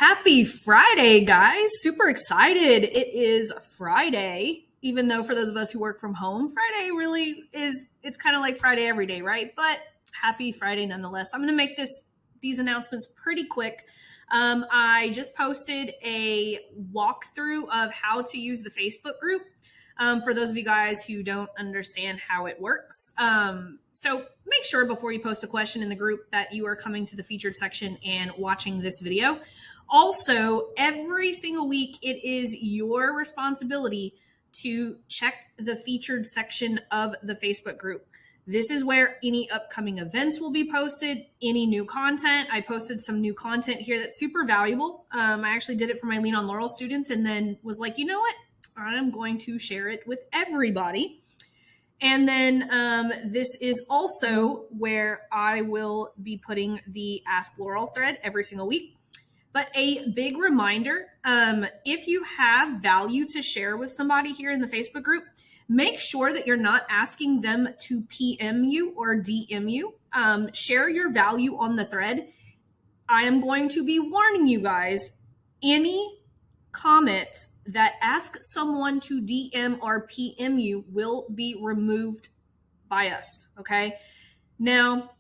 Happy Friday, guys. Super excited. It is Friday, even though for those of us who work from home, Friday really is, it's kind of like Friday every day, right? But happy Friday nonetheless. I'm going to make these announcements pretty quick. I just posted a walkthrough of how to use the Facebook group for those of you guys who don't understand how it works. So make sure before you post a question in the group that you are coming to the featured section and watching this video. Also, every single week, it is your responsibility to check the featured section of the Facebook group. This is where any upcoming events will be posted, any new content. I posted some new content here that's super valuable. I actually did it for my Lean on Laurel students and then was like, you know what? I'm going to share it with everybody. And then this is also where I will be putting the Ask Laurel thread every single week. But a big reminder, if you have value to share with somebody here in the Facebook group, make sure that you're not asking them to PM you or DM you. Share your value on the thread. I am going to be warning you guys, any comments that ask someone to DM or PM you will be removed by us, okay? Now,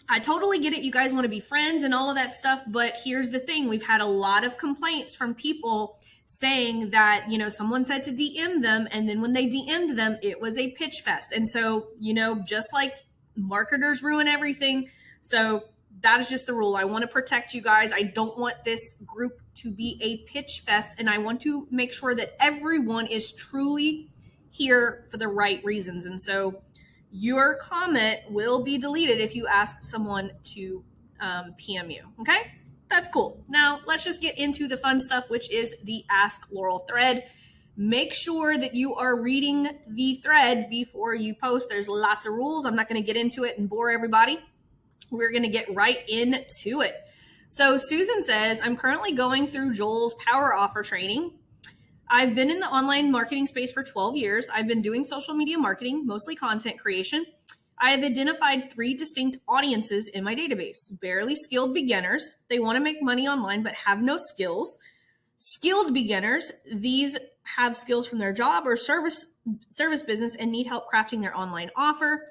I totally get it. You guys want to be friends and all of that stuff, but here's the thing. We've had a lot of complaints from people saying that, you know, someone said to DM them, and then when they DM'd them, it was a pitch fest. And so, you know, just like marketers ruin everything, so that is just the rule. I want to protect you guys. I don't want this group to be a pitch fest, and I want to make sure that everyone is truly here for the right reasons. And so your comment will be deleted if you ask someone to PM you. Okay, that's cool. Now let's just get into the fun stuff, which is the Ask Laurel thread. Make sure that you are reading the thread before you post. There's lots of rules. I'm not going to get into it and bore everybody. We're going to get right into it. So Susan says, I'm currently going through Joel's power offer training. I've been in the online marketing space for 12 years. I've been doing social media marketing, mostly content creation. I have identified 3 distinct audiences in my database. Barely skilled beginners. They want to make money online but have no skills. Skilled beginners. These have skills from their job or service business and need help crafting their online offer.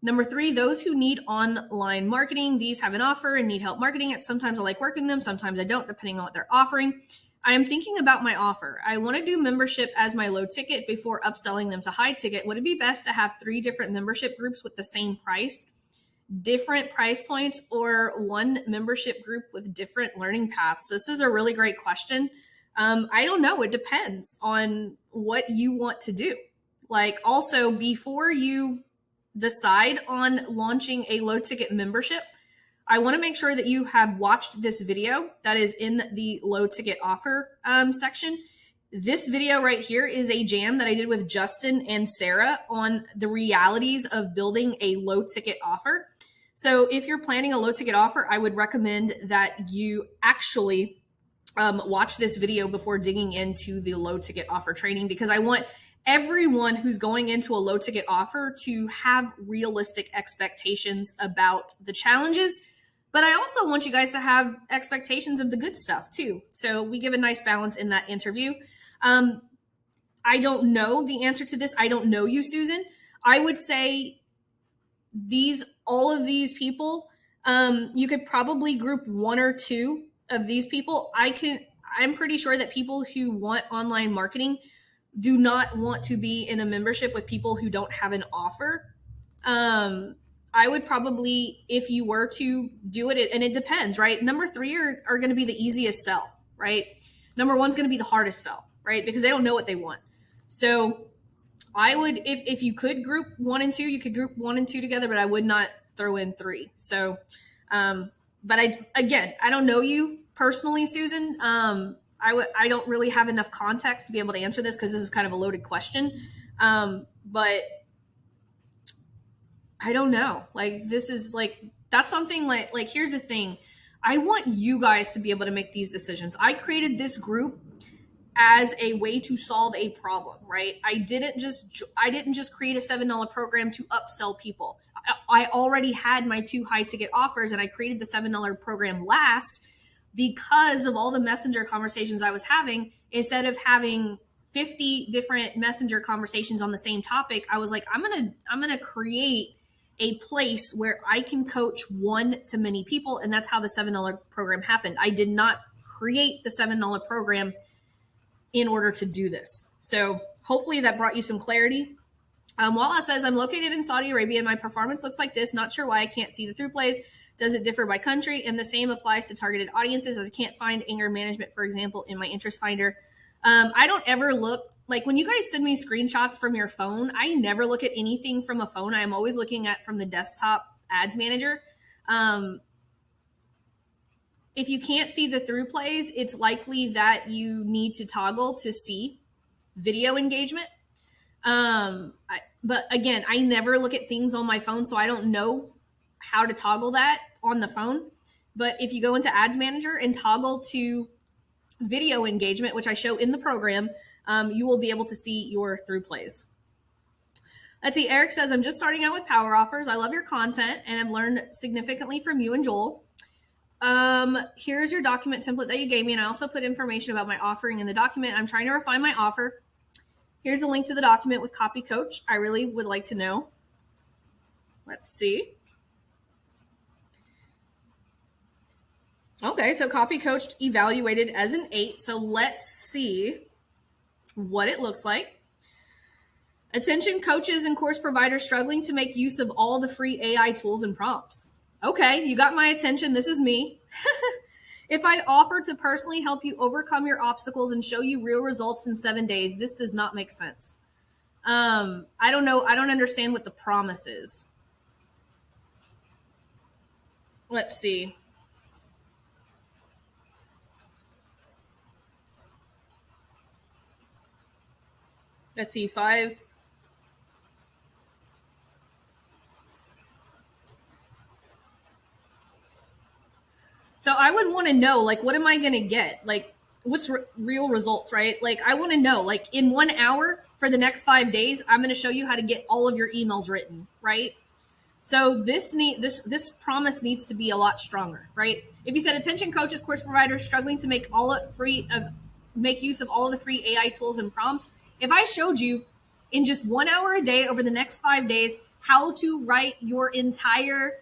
Number 3, those who need online marketing. These have an offer and need help marketing it. Sometimes I like working them. Sometimes I don't, depending on what they're offering. I am thinking about my offer. I want to do membership as my low ticket before upselling them to high ticket. Would it be best to have 3 different membership groups with the same price, different price points, or one membership group with different learning paths? This is a really great question. I don't know. It depends on what you want to do. Like, also, before you decide on launching a low ticket membership, I want to make sure that you have watched this video that is in the low ticket offer section. This video right here is a jam that I did with Justin and Sarah on the realities of building a low ticket offer. So if you're planning a low ticket offer, I would recommend that you actually watch this video before digging into the low ticket offer training, because I want everyone who's going into a low ticket offer to have realistic expectations about the challenges. But I also want you guys to have expectations of the good stuff too. So we give a nice balance in that interview. I don't know the answer to this. I don't know you, Susan. I would say all of these people, you could probably group 1 or 2 of these people. I'm pretty sure that people who want online marketing do not want to be in a membership with people who don't have an offer. I would probably, if you were to do it, and it depends, right? Number 3 are going to be the easiest sell, right? Number 1 is going to be the hardest sell, right? Because they don't know what they want. So I would, if you could group 1 and 2, you could group 1 and 2 together, but I would not throw in 3. So, but I don't know you personally, Susan. I don't really have enough context to be able to answer this because this is kind of a loaded question. But I don't know. Like, this is like, that's something like, here's the thing. I want you guys to be able to make these decisions. I created this group as a way to solve a problem, right? I didn't just create a $7 program to upsell people. I already had my 2 high ticket offers and I created the $7 program last because of all the messenger conversations I was having. Instead of having 50 different messenger conversations on the same topic, I was like, I'm gonna create a place where I can coach one-to-many people. And that's how the $7 program happened. I did not create the $7 program in order to do this. So hopefully that brought you some clarity. Walla says, I'm located in Saudi Arabia and my performance looks like this. Not sure why I can't see the through plays. Does it differ by country? And the same applies to targeted audiences, as I can't find anger management, for example, in my interest finder. I don't ever look, like when you guys send me screenshots from your phone, I never look at anything from a phone. I am always looking at from the desktop ads manager. If you can't see the through plays, it's likely that you need to toggle to see video engagement. But again, I never look at things on my phone, so I don't know how to toggle that on the phone. But if you go into ads manager and toggle to video engagement, which I show in the program, you will be able to see your through plays. Let's see. Eric says, I'm just starting out with power offers. I love your content and have learned significantly from you and Joel. Here's your document template that you gave me. And I also put information about my offering in the document. I'm trying to refine my offer. Here's the link to the document with Copy Coach. I really would like to know. Let's see. Okay, so Copy Coach evaluated as an 8. So let's see what it looks like. Attention coaches and course providers struggling to make use of all the free AI tools and prompts. Okay, you got my attention. This is me. If I offer to personally help you overcome your obstacles and show you real results in 7 days, this does not make sense. I don't know. I don't understand what the promise is. Let's see. Let's see, 5. So I would want to know, like, what am I going to get? Like, what's real results, right? Like, I want to know, like, in 1 hour for the next 5 days, I'm going to show you how to get all of your emails written, right? So this promise needs to be a lot stronger, right? If you said attention coaches, course providers struggling to make make use of all of the free AI tools and prompts. If I showed you in just 1 hour a day over the next 5 days how to write your entire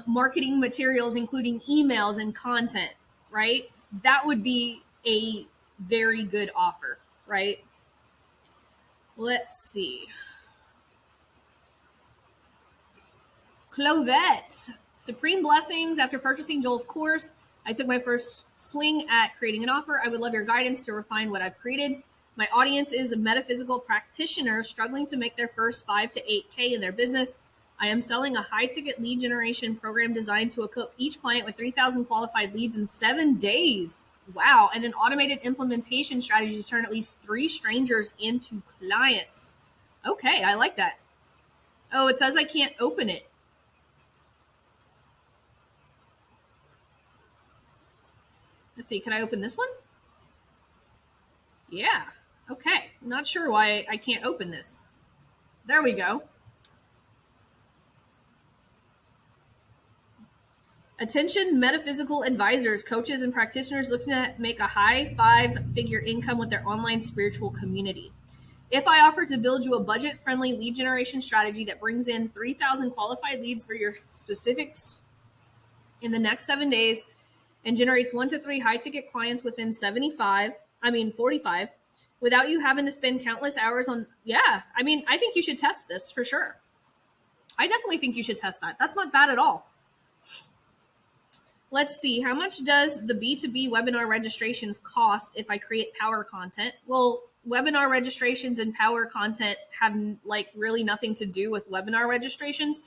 marketing materials, including emails and content, right? That would be a very good offer, right? Let's see. Clovette, supreme blessings. After purchasing Joel's course, I took my first swing at creating an offer. I would love your guidance to refine what I've created. My audience is a metaphysical practitioner struggling to make their first 5 to 8K in their business. I am selling a high-ticket lead generation program designed to equip each client with 3,000 qualified leads in 7 days. Wow. And an automated implementation strategy to turn at least 3 strangers into clients. Okay, I like that. Oh, it says I can't open it. Let's see, can I open this one? Yeah. Okay. Not sure why I can't open this. There we go. Attention metaphysical advisors, coaches, and practitioners looking to make a high 5-figure income with their online spiritual community. If I offer to build you a budget-friendly lead generation strategy that brings in 3,000 qualified leads for your specifics in the next 7 days and generates 1 to 3 high-ticket clients within 45, without you having to spend countless hours on, I think you should test this for sure. I definitely think you should test that. That's not bad at all. Let's see, how much does the B2B webinar registrations cost if I create power content? Well, webinar registrations and power content have like really nothing to do with webinar registrations.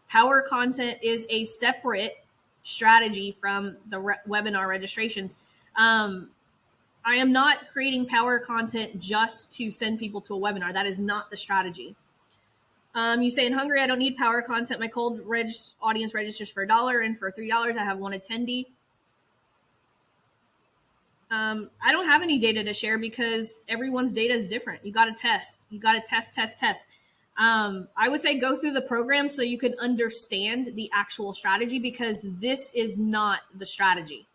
Power content is a separate strategy from the webinar registrations. I am not creating power content just to send people to a webinar. That is not the strategy. You say in Hungary, I don't need power content. My cold audience registers for $1, and for $3, I have one attendee. I don't have any data to share because everyone's data is different. You got to test. You got to test. I would say go through the program so you can understand the actual strategy, because this is not the strategy.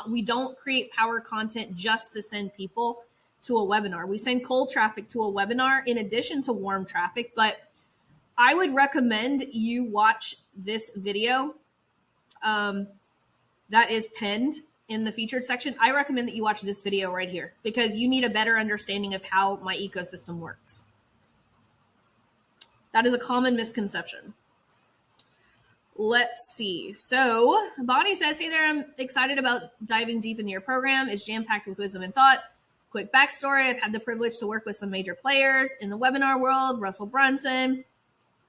We don't create power content just to send people to a webinar. We send cold traffic to a webinar in addition to warm traffic, but I would recommend you watch this video that is pinned in the featured section. I recommend that you watch this video right here because you need a better understanding of how my ecosystem works. That is a common misconception. Let's see. So Bonnie says, hey there, I'm excited about diving deep into your program. It's jam-packed with wisdom and thought. Quick backstory. I've had the privilege to work with some major players in the webinar world, Russell Brunson,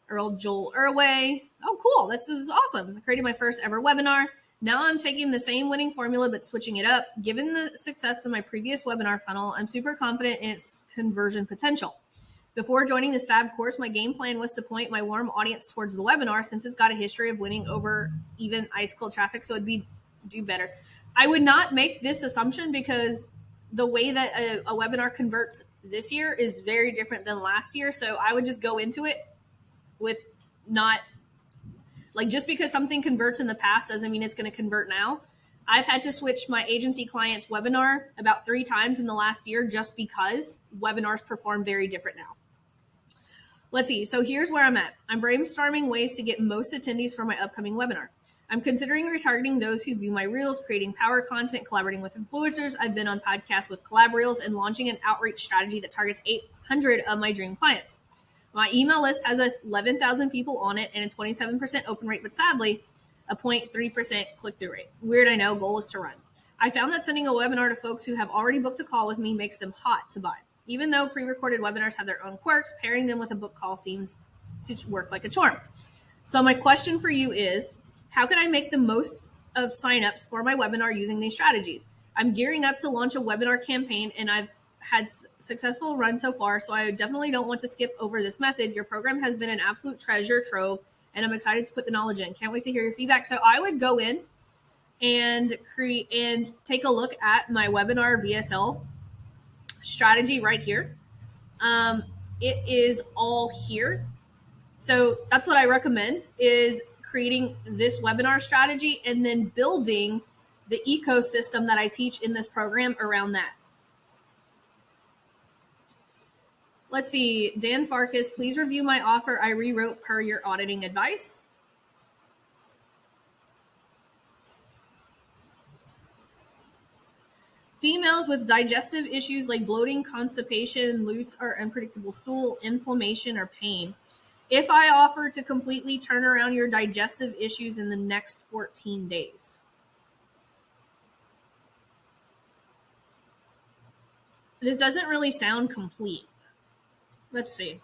Earl Joel Irway. Oh, cool. This is awesome. I created my first ever webinar. Now I'm taking the same winning formula, but switching it up. Given the success of my previous webinar funnel, I'm super confident in its conversion potential. Before joining this fab course, my game plan was to point my warm audience towards the webinar since it's got a history of winning over even ice cold traffic, so it'd do better. I would not make this assumption because the way that a webinar converts this year is very different than last year. So I would just go into it with not, like, just because something converts in the past doesn't mean it's going to convert now. I've had to switch my agency clients' webinar about 3 times in the last year just because webinars perform very different now. Let's see. So here's where I'm at. I'm brainstorming ways to get most attendees for my upcoming webinar. I'm considering retargeting those who view my reels, creating power content, collaborating with influencers. I've been on podcasts with collab reels and launching an outreach strategy that targets 800 of my dream clients. My email list has 11,000 people on it and a 27% open rate, but sadly, a 0.3% click-through rate. Weird, I know. Goal is to run. I found that sending a webinar to folks who have already booked a call with me makes them hot to buy. Even though pre-recorded webinars have their own quirks, pairing them with a book call seems to work like a charm. So my question for you is, how can I make the most of signups for my webinar using these strategies? I'm gearing up to launch a webinar campaign and I've had successful run so far, so I definitely don't want to skip over this method. Your program has been an absolute treasure trove and I'm excited to put the knowledge in. Can't wait to hear your feedback. So I would go in and create and take a look at my webinar VSL strategy right here. It is all here. So that's what I recommend, is creating this webinar strategy and then building the ecosystem that I teach in this program around that. Let's see. Dan Farkas, please review my offer I rewrote per your auditing advice. Females with digestive issues like bloating, constipation, loose or unpredictable stool, inflammation, or pain. If I offer to completely turn around your digestive issues in the next 14 days. This doesn't really sound complete. Let's see.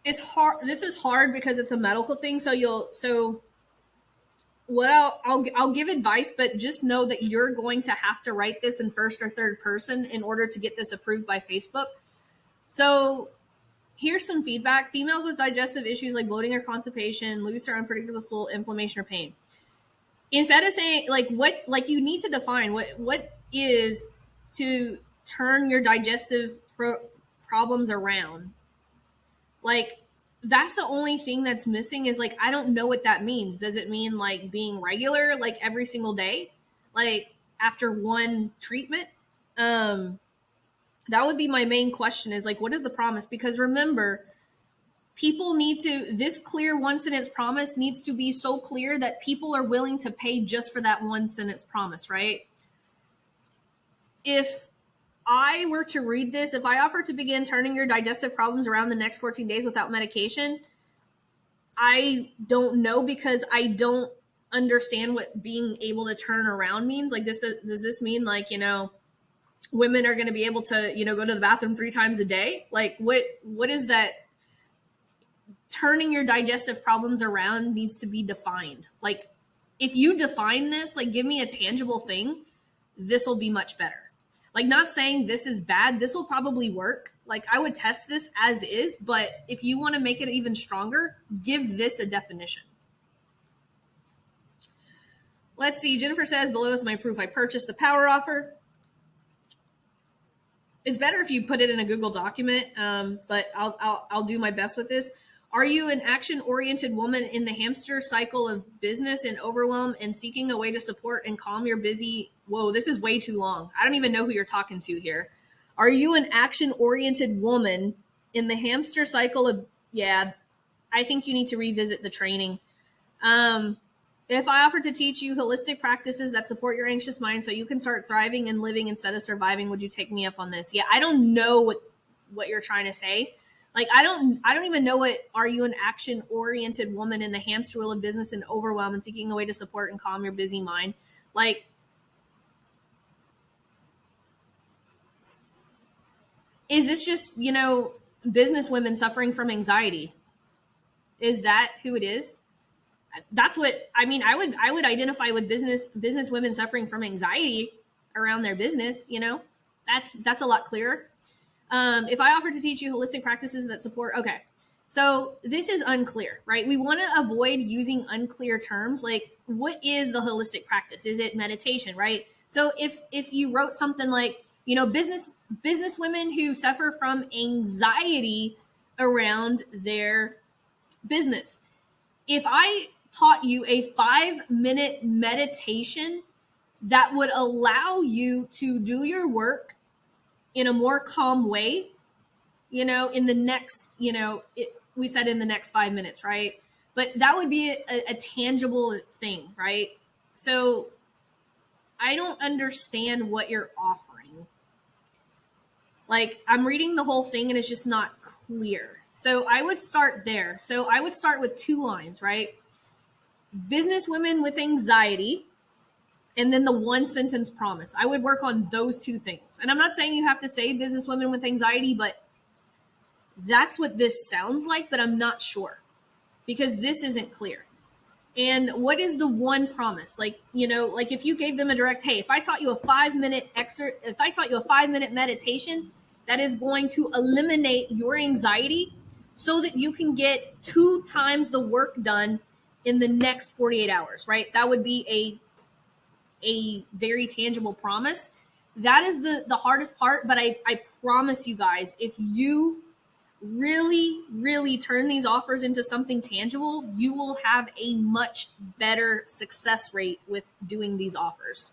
It's hard. This is hard because it's a medical thing. So what I'll give advice, but just know that you're going to have to write this in first or third person in order to get this approved by Facebook. So here's some feedback. Females with digestive issues like bloating or constipation, loose or unpredictable stool, inflammation, or pain. Instead of saying like you need to define what is to turn your digestive problems around. Like, that's the only thing that's missing is, like, I don't know what that means. Does it mean, like, being regular, like, every single day? Like, after one treatment? That would be my main question is, like, what is the promise? Because remember, people need to, this clear one sentence promise needs to be so clear that people are willing to pay just for that one sentence promise, right? If I were to read this, if I offer to begin turning your digestive problems around the next 14 days without medication, I don't know because I don't understand what being able to turn around means. Like, does this mean, like, you know, women are going to be able to, you know, go to the bathroom 3 times a day? Like, what is that? Turning your digestive problems around needs to be defined. Like, if you define this, like, give me a tangible thing, this will be much better. Like, not saying this is bad. This will probably work. Like, I would test this as is, but if you want to make it even stronger, give this a definition. Let's see. Jennifer says, below is my proof I purchased the power offer. it's better if you put it in a Google document, but I'll do my best with this. Are you an action-oriented woman in the hamster cycle of business and overwhelm and seeking a way to support and calm your busy? Whoa, this is way too long. I don't even know who you're talking to here. Are you an action-oriented woman in the hamster cycle of? Yeah, I think you need to revisit the training. Um, if I offer to teach you holistic practices that support your anxious mind so you can start thriving and living instead of surviving, would you take me up on this? Yeah, I don't know what you're trying to say. Like I don't even know what are you an action oriented woman in the hamster wheel of business and overwhelm and seeking a way to support and calm your busy mind. Like, is this just, business women suffering from anxiety? Is that who it is? That's what I mean. I would identify with business women suffering from anxiety around their business. That's a lot clearer. If I offer to teach you holistic practices that support, okay. So this is unclear, right? We want to avoid using unclear terms. Like, what is the holistic practice? Is it meditation, right? So if you wrote something like, business women who suffer from anxiety around their business. If I taught you a 5-minute meditation that would allow you to do your work in a more calm way, in the next, we said in the next 5 minutes, right? But that would be a tangible thing, right? So I don't understand what you're offering. Like, I'm reading the whole thing and it's just not clear. So I would start there. So I would start with 2 lines, right? Business women with anxiety, and then the 1-sentence promise. I would work on those 2 things. And I'm not saying you have to say business women with anxiety, but that's what this sounds like, but I'm not sure because this isn't clear. And what is the one promise? Like, like if you gave them a direct, hey, if I taught you a 5-minute if I taught you a 5-minute meditation that is going to eliminate your anxiety so that you can get 2 times the work done in the next 48 hours, right? That would be a very tangible promise. That is the hardest part, but I promise you guys, if you really, really turn these offers into something tangible, you will have a much better success rate with doing these offers.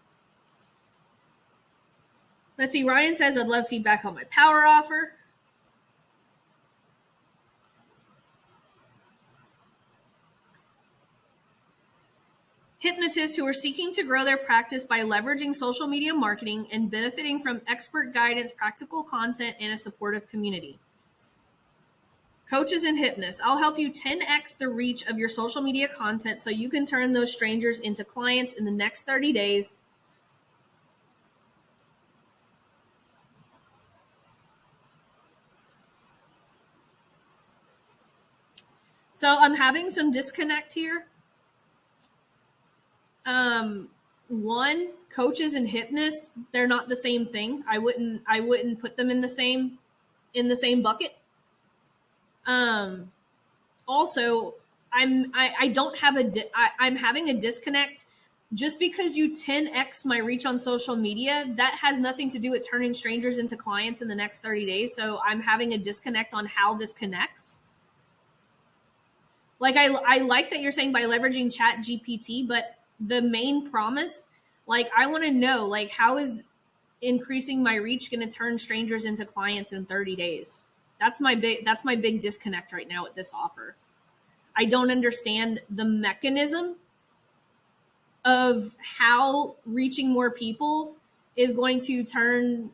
Let's see. Ryan says, I'd love feedback on my power offer. Hypnotists who are seeking to grow their practice by leveraging social media marketing and benefiting from expert guidance, practical content, and a supportive community. Coaches and hypnotists, I'll help you 10x the reach of your social media content so you can turn those strangers into clients in the next 30 days. So I'm having some disconnect here. One, coaches and hypnotists, they're not the same thing. I wouldn't put them in the same bucket. Also, I don't have I'm having a disconnect. Just because you 10x my reach on social media, that has nothing to do with turning strangers into clients in the next 30 days. So I'm having a disconnect on how this connects. Like, I like that you're saying by leveraging Chat GPT, but the main promise, like, I want to know, like, how is increasing my reach going to turn strangers into clients in 30 days? That's my big disconnect right now with this offer. I don't understand the mechanism of how reaching more people is going to turn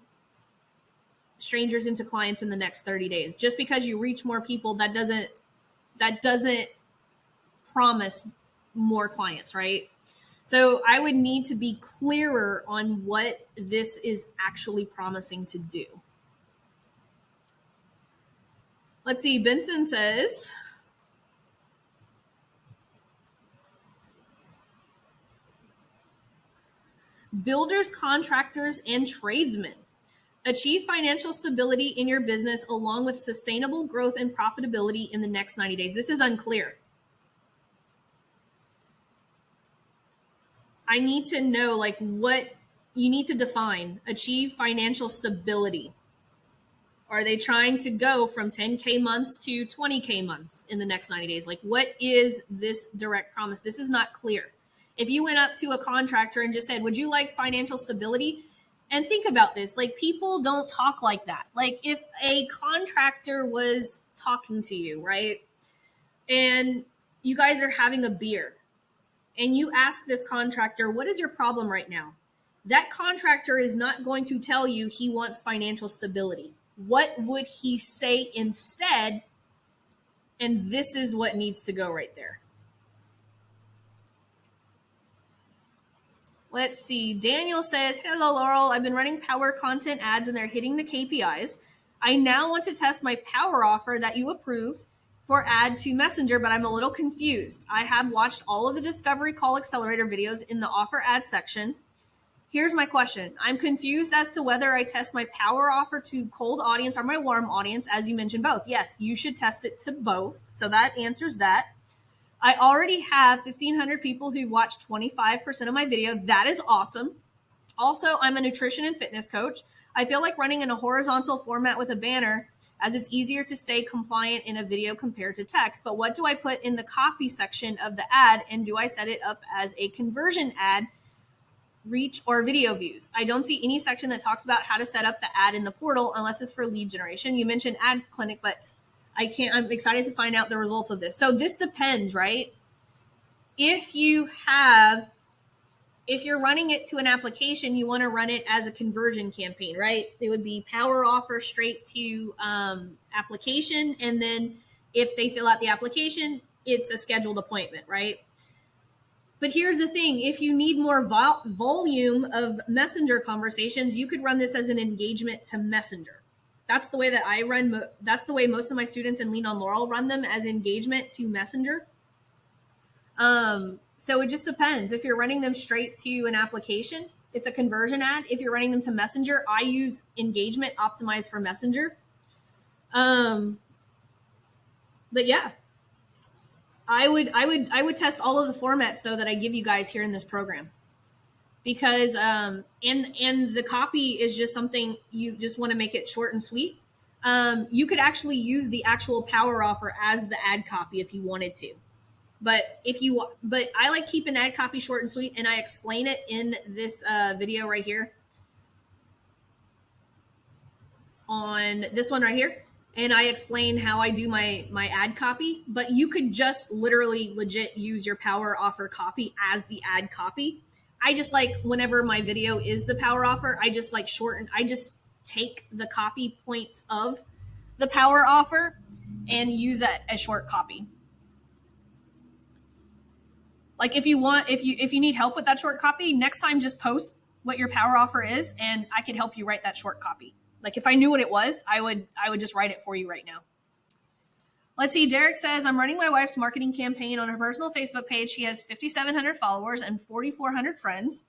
strangers into clients in the next 30 days. Just because you reach more people, that doesn't promise more clients, right? So I would need to be clearer on what this is actually promising to do. Let's see. Benson says, builders, contractors, and tradesmen. Achieve financial stability in your business along with sustainable growth and profitability in the next 90 days. This is unclear. I need to know, like, what you need to define. Achieve financial stability. Are they trying to go from 10K months to 20K months in the next 90 days? Like, what is this direct promise? This is not clear. If you went up to a contractor and just said, would you like financial stability? And think about this, like, people don't talk like that. Like, if a contractor was talking to you, right? And you guys are having a beer and you ask this contractor, what is your problem right now? That contractor is not going to tell you he wants financial stability. What would he say instead? And this is what needs to go right there. Let's see. Daniel says, hello, Laurel. I've been running power content ads and they're hitting the KPIs. I now want to test my power offer that you approved for add to Messenger, but I'm a little confused. I have watched all of the Discovery Call Accelerator videos in the offer ad section. Here's my question. I'm confused as to whether I test my power offer to cold audience or my warm audience, as you mentioned both. Yes, you should test it to both. So that answers that. I already have 1,500 people who watch 25% of my video. That is awesome. Also, I'm a nutrition and fitness coach. I feel like running in a horizontal format with a banner, as it's easier to stay compliant in a video compared to text. But what do I put in the copy section of the ad? And do I set it up as a conversion ad, reach, or video views? I don't see any section that talks about how to set up the ad in the portal unless it's for lead generation. You mentioned Ad Clinic, but I'm excited to find out the results of this. So this depends, right? If you're running it to an application, you want to run it as a conversion campaign, right? It would be power offer straight to application. And then if they fill out the application, it's a scheduled appointment, right? But here's the thing. If you need more volume of Messenger conversations, you could run this as an engagement to Messenger. That's the way that I run. That's the way most of my students in Lean on Laurel run them, as engagement to Messenger. So it just depends. If you're running them straight to an application, it's a conversion ad. If you're running them to Messenger, I use engagement optimized for Messenger. But yeah, I would test all of the formats though that I give you guys here in this program, because and the copy is just something you just want to make it short and sweet. You could actually use the actual power offer as the ad copy if you wanted to. But I like keeping ad copy short and sweet, and I explain it in this video right here, on this one right here. And I explain how I do my ad copy, but you could just literally legit use your power offer copy as the ad copy. I just like, whenever my video is the power offer, I just like I just take the copy points of the power offer and use that as short copy. Like if you need help with that short copy, next time just post what your power offer is and I could help you write that short copy. Like if I knew what it was, I would just write it for you right now. Let's see. Derek says, I'm running my wife's marketing campaign on her personal Facebook page. She has 5,700 followers and 4,400 friends,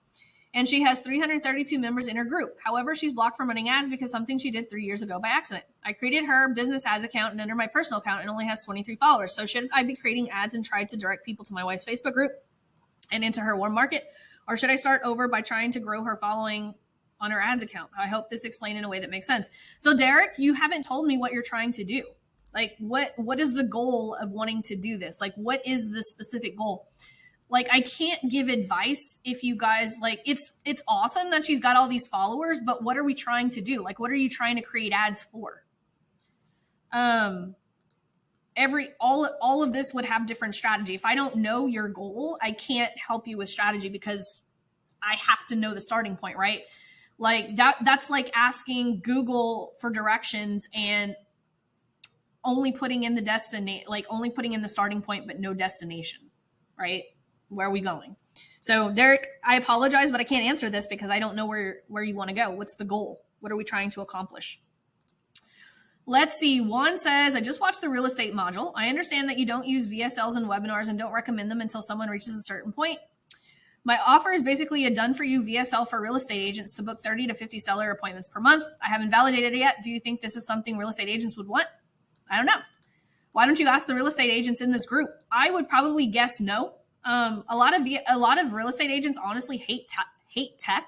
and she has 332 members in her group. However, she's blocked from running ads because something she did 3 years ago by accident. I created her business ads account and under my personal account and only has 23 followers. So should I be creating ads and try to direct people to my wife's Facebook group and into her warm market? Or should I start over by trying to grow her following on her ads account? I hope this explained in a way that makes sense. So Derek, you haven't told me what you're trying to do. Like what is the goal of wanting to do this? Like what is the specific goal? Like I can't give advice if you guys like, it's awesome that she's got all these followers, but what are we trying to do? Like, what are you trying to create ads for? All of this would have different strategy. If I don't know your goal, I can't help you with strategy because I have to know the starting point, right? Like that's like asking Google for directions and only putting in only putting in the starting point, but no destination, right? Where are we going? So Derek, I apologize, but I can't answer this because I don't know where you want to go. What's the goal? What are we trying to accomplish? Let's see. Juan says, I just watched the real estate module. I understand that you don't use VSLs and webinars and don't recommend them until someone reaches a certain point. My offer is basically a done-for-you VSL for real estate agents to book 30 to 50 seller appointments per month. I haven't validated it yet. Do you think this is something real estate agents would want? I don't know. Why don't you ask the real estate agents in this group? I would probably guess no. A lot of real estate agents honestly hate tech.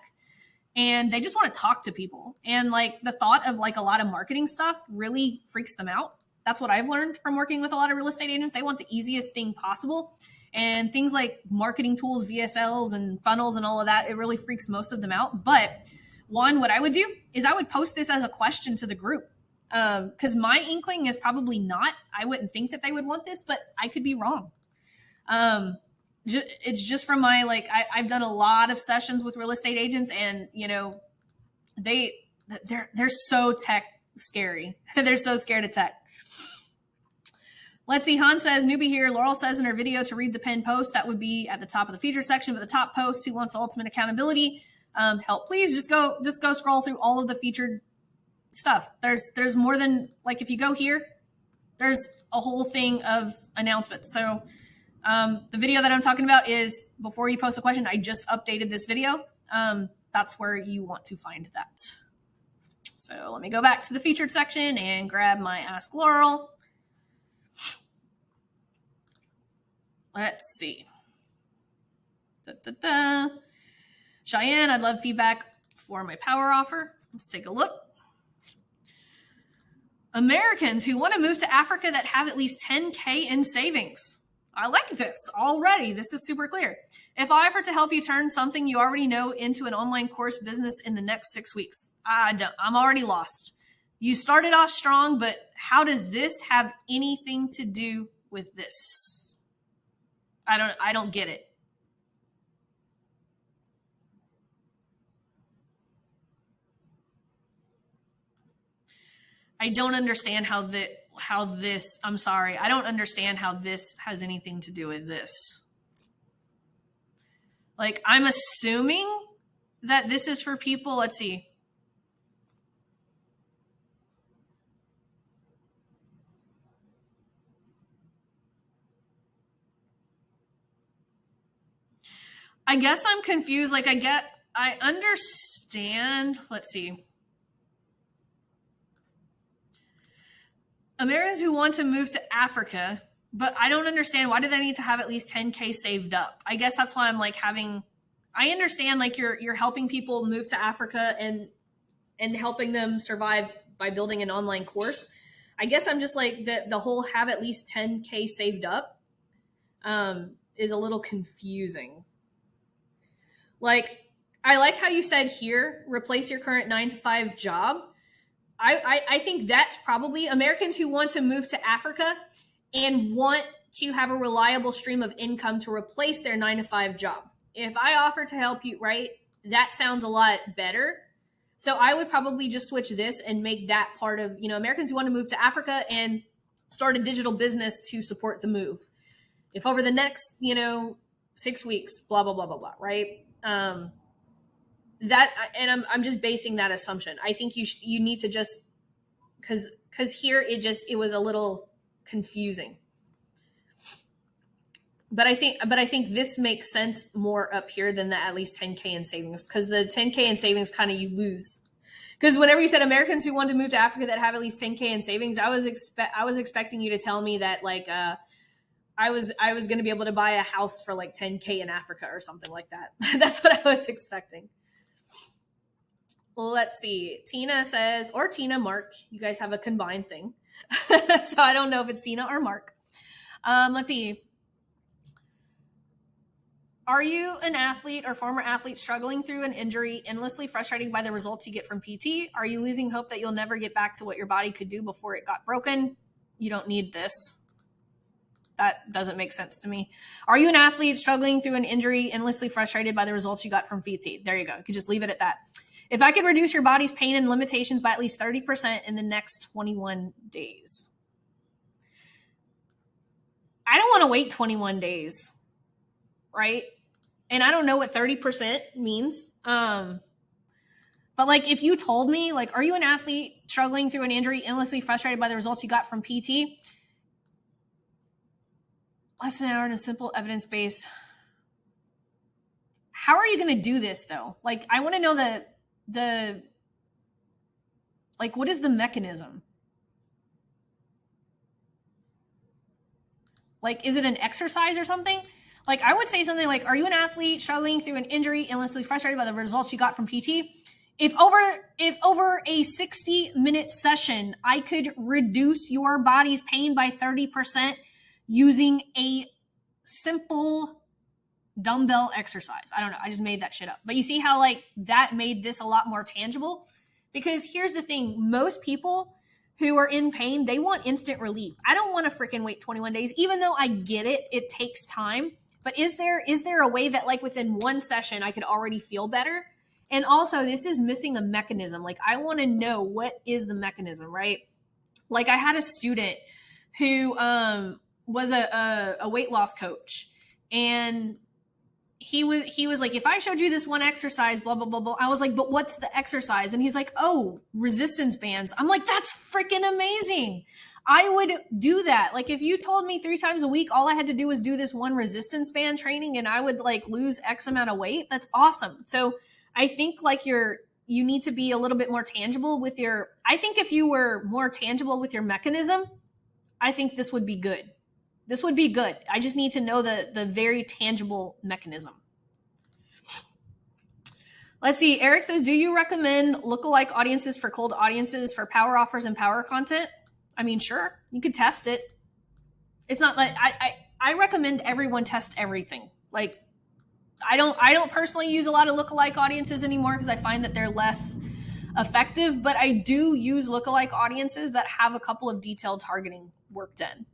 and they just want to talk to people. And like the thought of like a lot of marketing stuff really freaks them out. That's what I've learned from working with a lot of real estate agents. They want the easiest thing possible. And things like marketing tools, VSLs and funnels and all of that, it really freaks most of them out. But one, what I would do is I would post this as a question to the group. Because my inkling is probably not. I wouldn't think that they would want this, but I could be wrong. It's just from my, like, I've done a lot of sessions with real estate agents, and you know, they're so tech scary. They're so scared of tech. Let's see. Han says, newbie here. Laurel says in her video to read the pinned post. That would be at the top of the feature section, but the top post, who wants the ultimate accountability, help, please just go scroll through all of the featured stuff. There's more than, like, if you go here, there's a whole thing of announcements. So the video that I'm talking about is before you post a question. I just updated this video. That's where you want to find that. So let me go back to the featured section and grab my Ask Laurel. Let's see. Cheyenne, I'd love feedback for my power offer. Let's take a look. Americans who want to move to Africa that have at least 10K in savings. I like this already. This is super clear. If I offer to help you turn something you already know into an online course business in the next 6 weeks, I'm already lost. You started off strong, but how does this have anything to do with this? I don't get it. I don't understand how this, I'm sorry. I don't understand how this has anything to do with this. Like, I'm assuming that this is for people, let's see. I guess I'm confused. Like, I understand. Let's see. Americans who want to move to Africa, but I don't understand, why do they need to have at least 10K saved up? I guess that's why I'm like I understand, like, you're helping people move to Africa and helping them survive by building an online course. I guess I'm just like, the whole have at least 10K saved up is a little confusing. Like, I like how you said here, replace your current 9-to-5 job. I think that's probably Americans who want to move to Africa and want to have a reliable stream of income to replace their 9-to-5 job. If I offer to help you, right, that sounds a lot better. So I would probably just switch this and make that part of, Americans who want to move to Africa and start a digital business to support the move. If over the next, 6 weeks, blah, blah, blah, blah, blah, right? I'm just basing that assumption. I think you need to just, because here it was a little confusing. But I think this makes sense more up here than the at least 10K in savings, because the 10K in savings kind of you lose. Because whenever you said Americans who want to move to Africa that have at least 10K in savings, I was expecting you to tell me that, like, I was going to be able to buy a house for like 10K in Africa or something like that. That's what I was expecting. Let's see. Tina says, or Tina, Mark, you guys have a combined thing. So I don't know if it's Tina or Mark. Let's see. Are you an athlete or former athlete struggling through an injury, endlessly frustrated by the results you get from PT? Are you losing hope that you'll never get back to what your body could do before it got broken? You don't need this. That doesn't make sense to me. Are you an athlete struggling through an injury, endlessly frustrated by the results you got from PT? There you go. You could just leave it at that. If I could reduce your body's pain and limitations by at least 30% in the next 21 days. I don't want to wait 21 days, right? And I don't know what 30% means. But like, if you told me, like, are you an athlete struggling through an injury, endlessly frustrated by the results you got from PT? Less than an hour in a simple evidence base. How are you going to do this though? Like, I want to know like, what is the mechanism? Like, is it an exercise or something? Like I would say something like, are you an athlete struggling through an injury, endlessly frustrated by the results you got from PT? If over a 60-minute session, I could reduce your body's pain by 30% using a simple dumbbell exercise. I don't know. I just made that shit up. But you see how like that made this a lot more tangible? Because here's the thing. Most people who are in pain, they want instant relief. I don't want to freaking wait 21 days, even though I get it. It takes time. But is there a way that like within one session, I could already feel better? And also this is missing a mechanism. Like I want to know what is the mechanism, right? Like I had a student who was a weight loss coach, and he was like, if I showed you this one exercise, blah, blah, blah, blah. I was like, but what's the exercise? And he's like, oh, resistance bands. I'm like, that's freaking amazing. I would do that. Like if you told me 3 times a week, all I had to do was do this one resistance band training and I would like lose X amount of weight. That's awesome. So I think like you need to be a little bit more tangible with I think if you were more tangible with your mechanism, I think this would be good. This would be good. I just need to know the very tangible mechanism. Let's see. Eric says, do you recommend lookalike audiences for cold audiences for power offers and power content? I mean, sure. You could test it. It's not like I recommend everyone test everything. Like I don't personally use a lot of lookalike audiences anymore because I find that they're less effective, but I do use lookalike audiences that have a couple of detailed targeting worked in.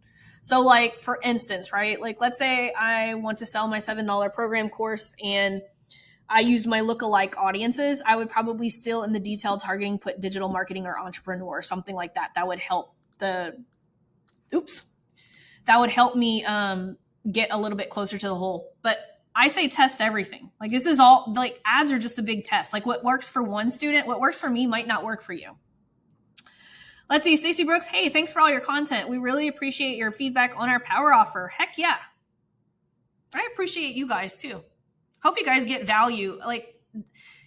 So like, for instance, right? Like, let's say I want to sell my $7 program course and I used my lookalike audiences. I would probably still in the detailed targeting put digital marketing or entrepreneur or something like that. That would help that would help me get a little bit closer to the hole. But I say test everything. Like this is all like ads are just a big test. Like what works for one student, what works for me might not work for you. Let's see, Stacy Brooks. Hey, thanks for all your content. We really appreciate your feedback on our power offer. Heck yeah. I appreciate you guys too. Hope you guys get value. Like,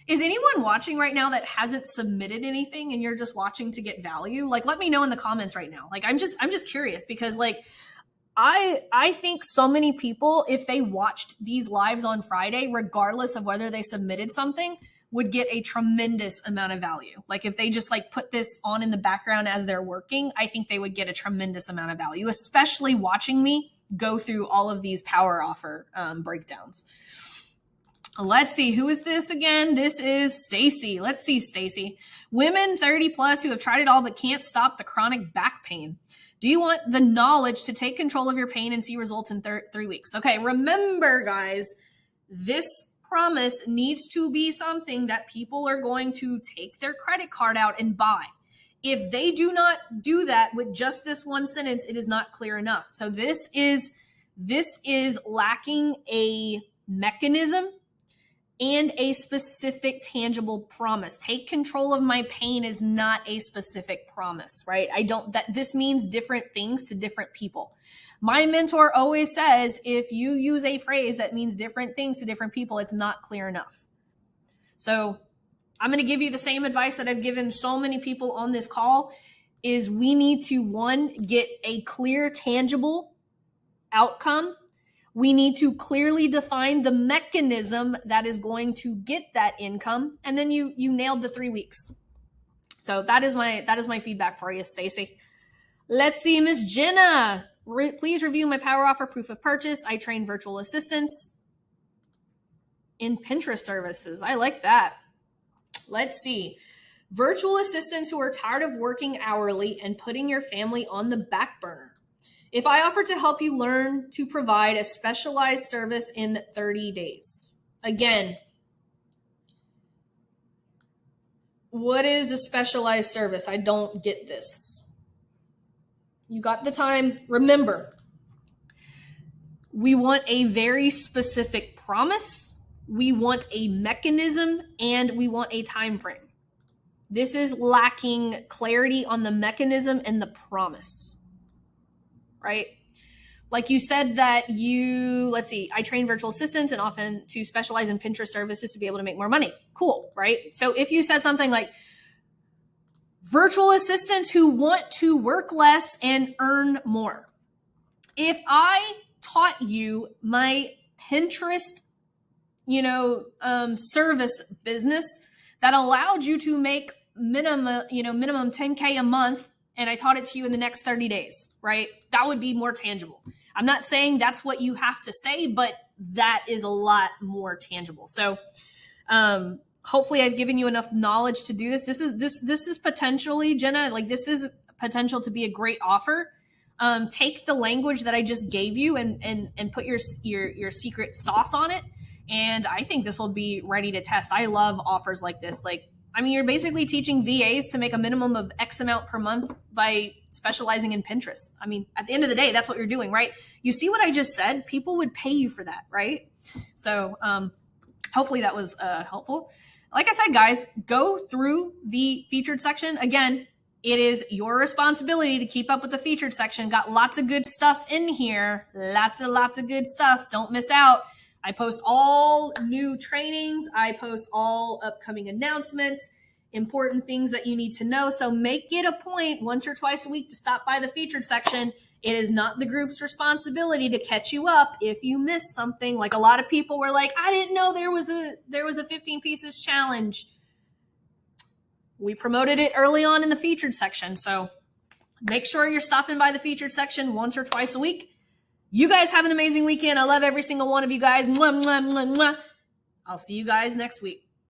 is anyone watching right now that hasn't submitted anything and you're just watching to get value? Like, let me know in the comments right now. Like, I'm just curious because like, I think so many people, if they watched these lives on Friday, regardless of whether they submitted something, would get a tremendous amount of value. Like if they just like put this on in the background as they're working, I think they would get a tremendous amount of value, especially watching me go through all of these power offer breakdowns. Let's see, who is this again? This is Stacy. Let's see, Stacy. Women 30 plus who have tried it all but can't stop the chronic back pain. Do you want the knowledge to take control of your pain and see results in 3 weeks? Okay, remember guys, this promise needs to be something that people are going to take their credit card out and buy. If they do not do that with just this one sentence, it is not clear enough. So this is lacking a mechanism and a specific tangible promise. Take control of my pain is not a specific promise, right? This means different things to different people. My mentor always says, if you use a phrase that means different things to different people, it's not clear enough. So I'm going to give you the same advice that I've given so many people on this call is we need to, one, get a clear, tangible outcome. We need to clearly define the mechanism that is going to get that income. And then you nailed the 3 weeks. So that is my feedback for you, Stacy. Let's see, Miss Jenna. Please review my power offer proof of purchase. I train virtual assistants in Pinterest services. I like that. Let's see. Virtual assistants who are tired of working hourly and putting your family on the back burner. If I offer to help you learn to provide a specialized service in 30 days. Again, what is a specialized service? I don't get this. You got the time. Remember, we want a very specific promise. We want a mechanism and we want a time frame. This is lacking clarity on the mechanism and the promise. Right? Like you said that let's see, I train virtual assistants and often to specialize in Pinterest services to be able to make more money. Cool, right? So if you said something like virtual assistants who want to work less and earn more. If I taught you my Pinterest, service business that allowed you to make minimum 10K a month, and I taught it to you in the next 30 days, right? That would be more tangible. I'm not saying that's what you have to say, but that is a lot more tangible. So hopefully I've given you enough knowledge to do this. This is potentially, Jenna, like this is potential to be a great offer. Take the language that I just gave you and put your secret sauce on it. And I think this will be ready to test. I love offers like this. You're basically teaching VAs to make a minimum of X amount per month by specializing in Pinterest. At the end of the day, that's what you're doing, right? You see what I just said? People would pay you for that, right? So hopefully that was helpful. Like I said, guys, go through the featured section. Again, it is your responsibility to keep up with the featured section. Got lots of good stuff in here. Lots of good stuff. Don't miss out. I post all new trainings. I post all upcoming announcements, important things that you need to know. So make it a point once or twice a week to stop by the featured section. It is not the group's responsibility to catch you up if you miss something. Like a lot of people were like, I didn't know there was a 15 pieces challenge. We promoted it early on in the featured section. So make sure you're stopping by the featured section once or twice a week. You guys have an amazing weekend. I love every single one of you guys. Mwah, mwah, mwah, mwah. I'll see you guys next week.